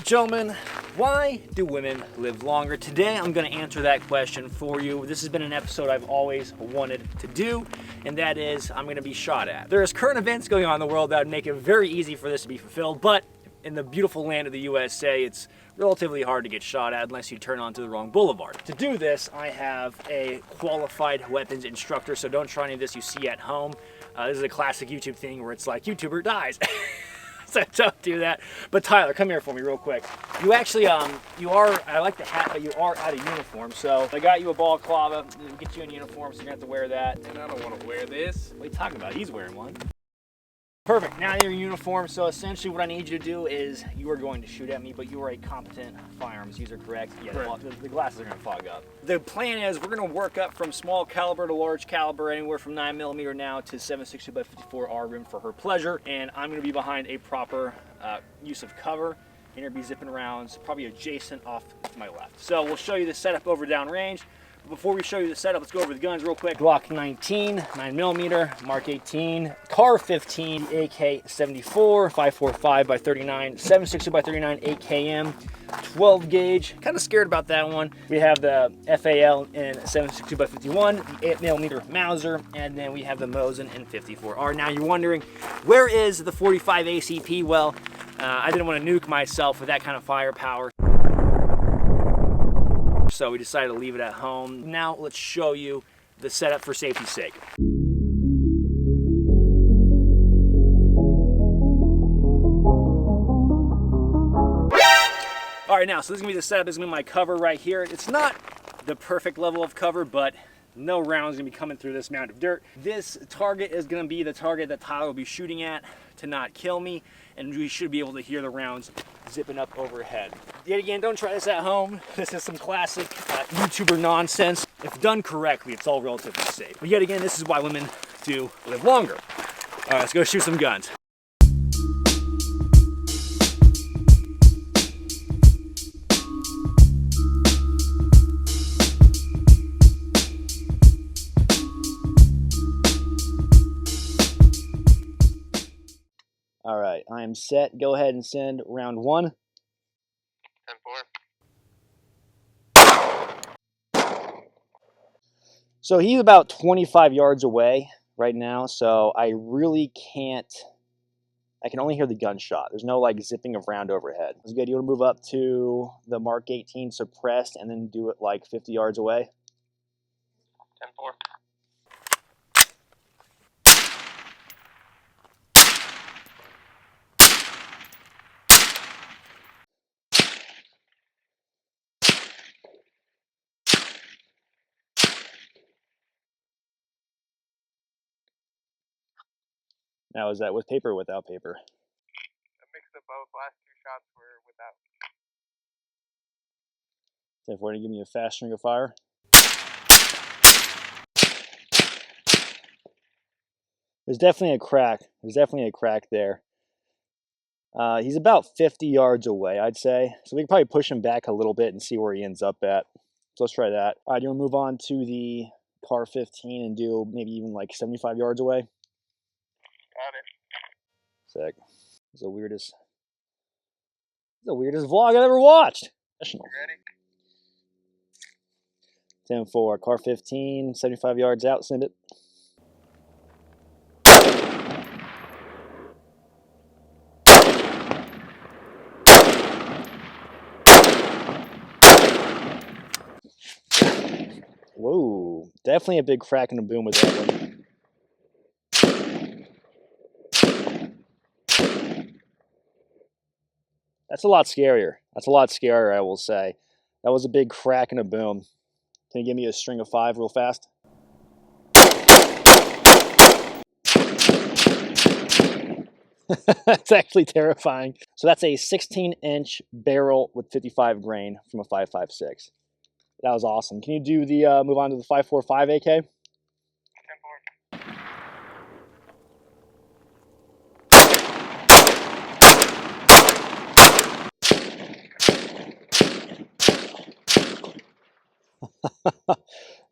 Gentlemen, why do women live longer? Today I'm going to answer that question for you. This has been an episode I've always wanted to do, and that is I'm going to be shot at. There's current events going on in the world that would make it very easy for this to be fulfilled, but in the beautiful land of the USA, it's relatively hard to get shot at unless you turn onto the wrong boulevard. To do this, I have a qualified weapons instructor, so don't try any of this you see at home. This is a classic YouTube thing where it's like, YouTuber dies. So don't do that. But Tyler, come here for me real quick. You actually, you are, I like the hat, but you are out of uniform. So I got you a balaclava, get you in uniform, so you're gonna have to wear that. And I don't want to wear this. What are you talking about? He's wearing one. Perfect, now you're in uniform, so essentially what I need you to do is you are going to shoot at me, but you are a competent firearms user, correct? Yeah, correct. The glasses are gonna fog up. The plan is we're gonna work up from small caliber to large caliber, anywhere from 9mm now to 7.62 by 54R rim for her pleasure, and I'm gonna be behind a proper use of cover, and you're gonna be zipping rounds, probably adjacent off to my left. So we'll show you the setup over downrange. Before we show you the setup, let's go over the guns real quick. Glock 19, 9mm, Mark 18, Car 15, AK 74, 545 by 39, 7.62 by 39 AKM, 12 gauge. Kind of scared about that one. We have the FAL in 7.62 by 51, the 8mm Mauser, and then we have the Mosin in 54R. Now you're wondering, where is the 45 ACP? Well, I didn't want to nuke myself with that kind of firepower, so we decided to leave it at home. Now let's show you the setup for safety's sake. All right, now, so this is gonna be the setup. This is gonna be my cover right here. It's not the perfect level of cover, but no rounds gonna be coming through this mound of dirt. This target is gonna be the target that Tyler will be shooting at to not kill me, and we should be able to hear the rounds zipping up overhead. Yet again, don't try this at home. This is some classic YouTuber nonsense. If done correctly, it's all relatively safe. But yet again, this is why women do live longer. All right, let's go shoot some guns. All right, I am set. Go ahead and send round one. 10-4. So he's about 25 yards away right now, so I really can't, I can only hear the gunshot. There's no like zipping of round overhead. It's good. You want to move up to the Mark 18 suppressed and then do it like 50 yards away? 10-4. Now, is that with paper or without paper? A mix of both. Last two shots were without. So if we're going to give me a fast string of fire. There's definitely a crack. There's definitely a crack there. He's about 50 yards away, I'd say. So we can probably push him back a little bit and see where he ends up at. So let's try that. All right, do you want to move on to the Car 15 and do maybe even like 75 yards away? Got it. Sick. It's the weirdest vlog I've ever watched. Ready? 10-4, Car 15, 75 yards out, send it. Whoa, definitely a big crack and a boom with that one. That's a lot scarier. That's a lot scarier, I will say. That was a big crack and a boom. Can you give me a string of 5 real fast? That's actually terrifying. So that's a 16-inch barrel with 55 grain from a 5.56. That was awesome. Can you do the move on to the 5.45 AK?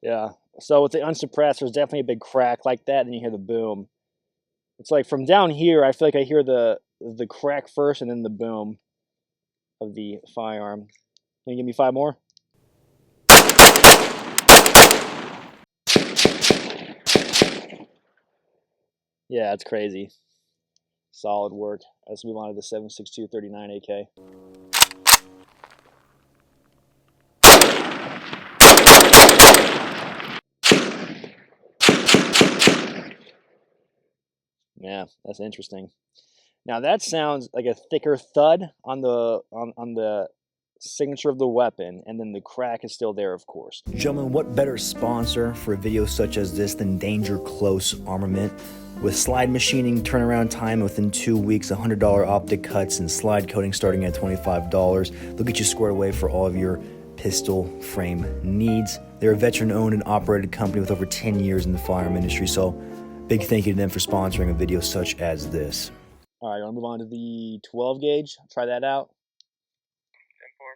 Yeah. So with the unsuppressed, there's definitely a big crack like that, then you hear the boom. It's like from down here, I feel like I hear the crack first and then the boom of the firearm. Can you give me 5 more? Yeah, it's crazy. Solid work. Let's move on to the 7.62 39 AK. Yeah, that's interesting. Now that sounds like a thicker thud on the on the signature of the weapon, and then the crack is still there, of course. Gentlemen, what better sponsor for a video such as this than Danger Close Armament? With slide machining, turnaround time within 2 weeks, $100 optic cuts, and slide coating starting at $25, they'll get you squared away for all of your pistol frame needs. They're a veteran-owned and operated company with over 10 years in the firearm industry, so big thank you to them for sponsoring a video such as this. All right, I'll move on to the 12 gauge. Try that out. 10-4.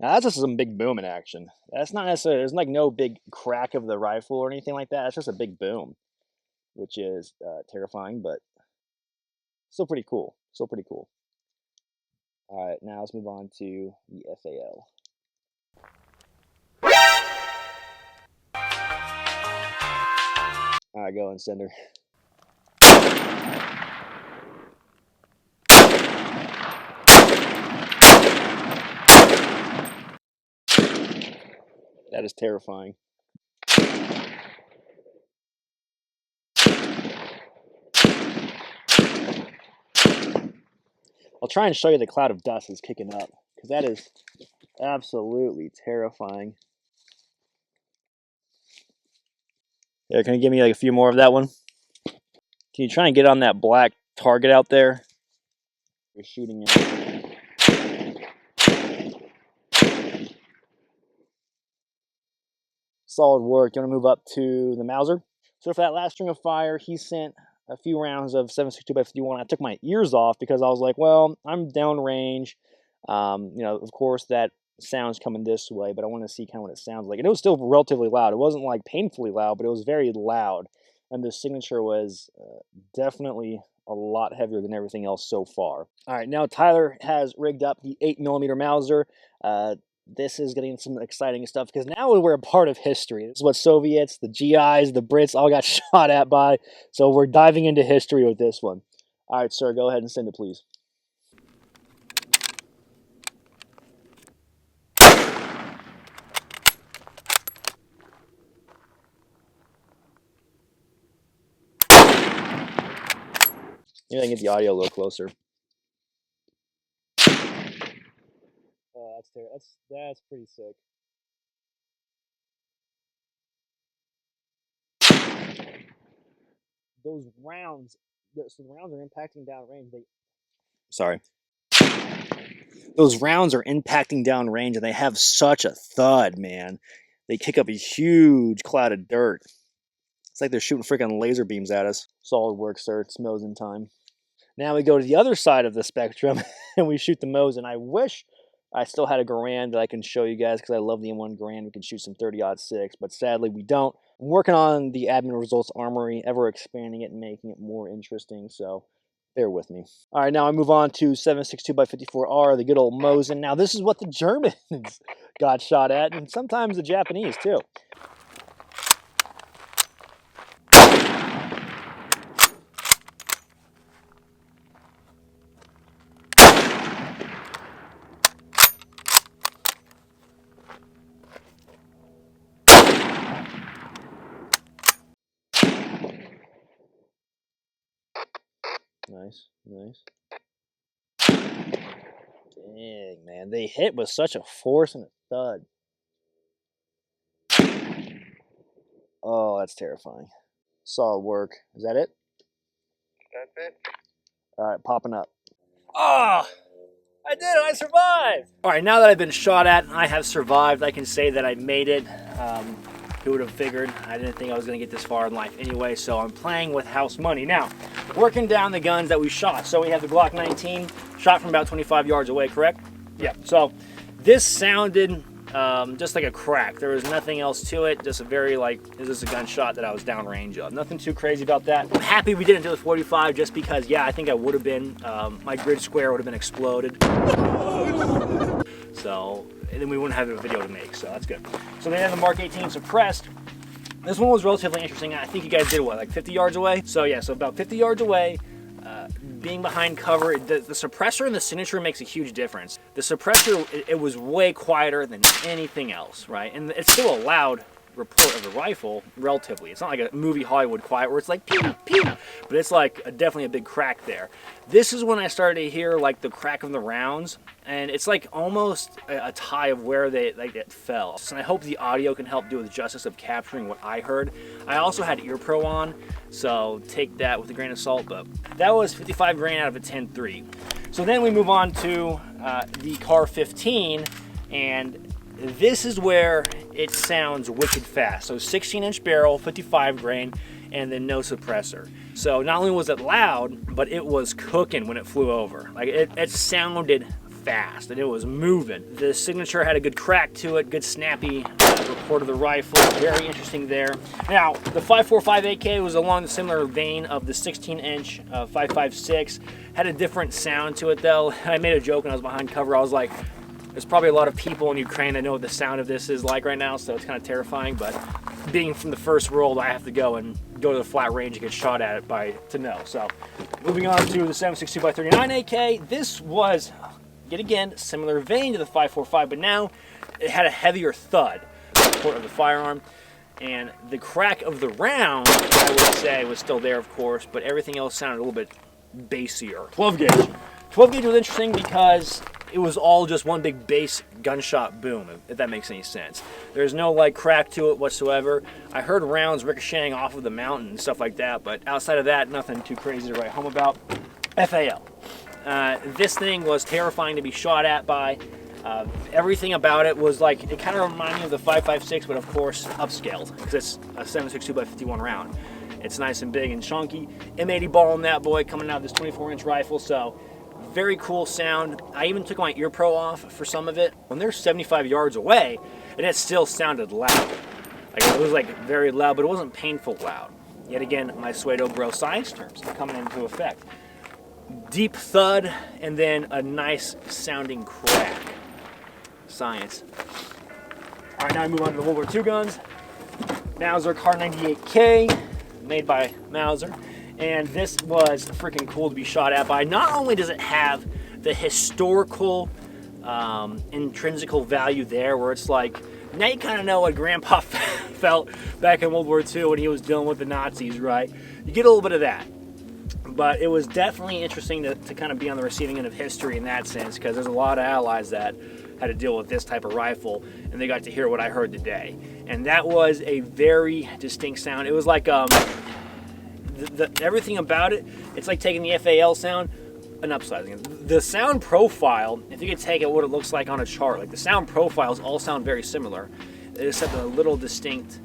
Now that's just some big boom in action. That's not necessarily, there's like no big crack of the rifle or anything like that. It's just a big boom, which is terrifying, but still pretty cool. Still pretty cool. All right, now let's move on to the FAL. All right, go and sender. That is terrifying. I'll try and show you the cloud of dust is kicking up, because that is absolutely terrifying. Yeah, can you give me like a few more of that one? Can you try and get on that black target out there? You're shooting at. Solid work. You want to move up to the Mauser? So for that last string of fire, he sent a few rounds of 7.62 by 51. I took my ears off because I was like, well, I'm downrange. You know, of course, that sound's coming this way, but I want to see kind of what it sounds like. And it was still relatively loud. It wasn't like painfully loud, but it was very loud. And the signature was definitely a lot heavier than everything else so far. All right, now Tyler has rigged up the 8mm Mauser. This is getting some exciting stuff because now we're a part of history. This is what Soviets, the GIs, the Brits all got shot at by. So we're diving into history with this one. All right, sir, go ahead and send it, please. Maybe I can get the audio a little closer. Oh, that's terrible. That's pretty sick. Those rounds, so the rounds are impacting downrange. Sorry. Those rounds are impacting downrange, and they have such a thud, man. They kick up a huge cloud of dirt. It's like they're shooting freaking laser beams at us. Solid work, sir. It's Mosin time. Now we go to the other side of the spectrum, and we shoot the Mosin. I wish I still had a Garand that I can show you guys because I love the M1 Garand. We can shoot some 30-06, but sadly we don't. I'm working on the admin results armory, ever expanding it and making it more interesting, so bear with me. All right, now I move on to 7.62 by 54R, the good old Mosin. Now this is what the Germans got shot at, and sometimes the Japanese too. Nice, nice. Dang, man. They hit with such a force and a thud. Oh, that's terrifying. Solid work. Is that it? That's it. All right, popping up. Oh, I did it. I survived. All right, now that I've been shot at, I have survived. I can say that I made it. Who would have figured? I didn't think I was going to get this far in life anyway, so I'm playing with house money. Now, working down the guns that we shot. So we have the Glock 19, shot from about 25 yards away, correct? Yeah. So this sounded just like a crack. There was nothing else to it. Just a very is this a gunshot that I was downrange of. Nothing too crazy about that. I'm happy we didn't do the 45 just because, yeah, I think I would have been. My grid square would have been exploded. So, and then we wouldn't have a video to make, so that's good. So they had the Mark 18 suppressed. This one was relatively interesting. I think you guys did what, like 50 yards away? So yeah, so about 50 yards away, being behind cover, the suppressor and the signature makes a huge difference. The suppressor, it was way quieter than anything else, right? And it's still a loud report of the rifle, relatively. It's not like a movie Hollywood quiet where it's like pew, pew, but it's like definitely a big crack there. This is when I started to hear like the crack of the rounds, and it's like almost a tie of where it fell. So I hope the audio can help do the justice of capturing what I heard. I also had ear pro on, so take that with a grain of salt, but that was 55 grain out of a 10.3. So then we move on to the Car 15, and this is where it sounds wicked fast. So 16-inch barrel, 55 grain, and then no suppressor. So not only was it loud, but it was cooking when it flew over. Like it sounded fast and it was moving. The signature had a good crack to it, good snappy report of the rifle. Very interesting there. Now, the 5.45 AK was along the similar vein of the 16-inch 5.56. Had a different sound to it though. I made a joke when I was behind cover. I was like, there's probably a lot of people in Ukraine that know what the sound of this is like right now, so it's kind of terrifying, but being from the first world, I have to go to the flat range and get shot at it to know. So moving on to the 7.62x39 AK, this was, yet again, similar vein to the 5.45, but now it had a heavier thud report of the firearm, and the crack of the round, I would say, was still there, of course, but everything else sounded a little bit bassier. 12 gauge. 12 gauge was interesting because it was all just one big bass gunshot boom, if that makes any sense. There's no like crack to it whatsoever. I heard rounds ricocheting off of the mountain and stuff like that, but outside of that, nothing too crazy to write home about. FAL. This thing was terrifying to be shot at by. Everything about it was like, it kind of reminded me of the 5.56, but of course upscaled, because it's a 7.62x51 round. It's nice and big and chunky. M80 ball in that boy coming out of this 24-inch rifle, so very cool sound. I even took my ear pro off for some of it. When they're 75 yards away, and it still sounded loud. Like it was like very loud, but it wasn't painful loud. Yet again, my pseudo bro science terms coming into effect. Deep thud, and then a nice sounding crack. Science. All right, now I move on to the World War II guns. Mauser Car 98K, made by Mauser. And this was freaking cool to be shot at by. Not only does it have the historical, intrinsical value there, where it's like, now you kind of know what Grandpa felt back in World War II when he was dealing with the Nazis, right? You get a little bit of that. But it was definitely interesting to kind of be on the receiving end of history in that sense, because there's a lot of allies that had to deal with this type of rifle, and they got to hear what I heard today. And that was a very distinct sound. It was like, everything about it, it's like taking the FAL sound and upsizing it. The sound profile, if you could take it what it looks like on a chart, like the sound profiles all sound very similar, except a little distinct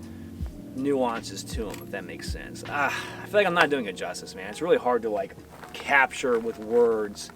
nuances to them, if that makes sense. I feel like I'm not doing it justice, man. It's really hard to like capture with words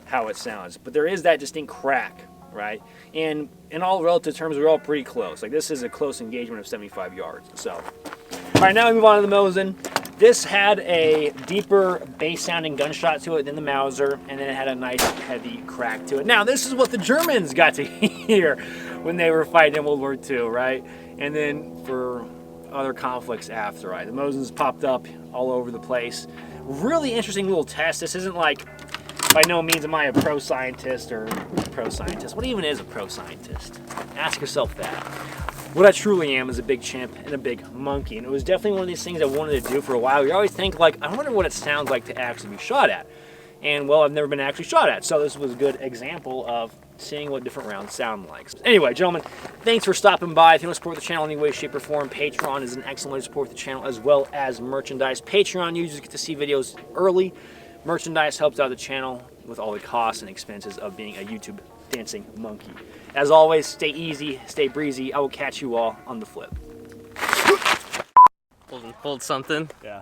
how it sounds, but there is that distinct crack, right? And in all relative terms, we're all pretty close. Like this is a close engagement of 75 yards. So, all right, now we move on to the Mosin. This had a deeper bass sounding gunshot to it than the Mauser, and then it had a nice heavy crack to it. Now, this is what the Germans got to hear when they were fighting in World War II, right? And then for other conflicts after, right? The Mosins popped up all over the place. Really interesting little test. This isn't like, by no means am I a pro scientist or pro scientist. What even is a pro scientist? Ask yourself that. What I truly am is a big chimp and a big monkey, and it was definitely one of these things I wanted to do for a while. You always think like, I wonder what it sounds like to actually be shot at. And well, I've never been actually shot at, so this was a good example of seeing what different rounds sound like. Anyway, gentlemen, thanks for stopping by. If you want to support the channel in any way, shape, or form, Patreon is an excellent way to support the channel, as well as merchandise. Patreon users get to see videos early. Merchandise helps out the channel with all the costs and expenses of being a YouTube dancing monkey. As always, stay easy, stay breezy. I will catch you all on the flip. Hold something. Yeah.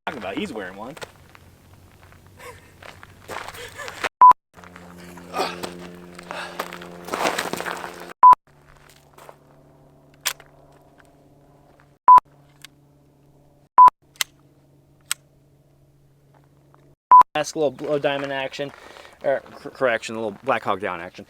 Talking about, he's wearing one. Last little blow diamond action, or correction, a little Black Hawk down action,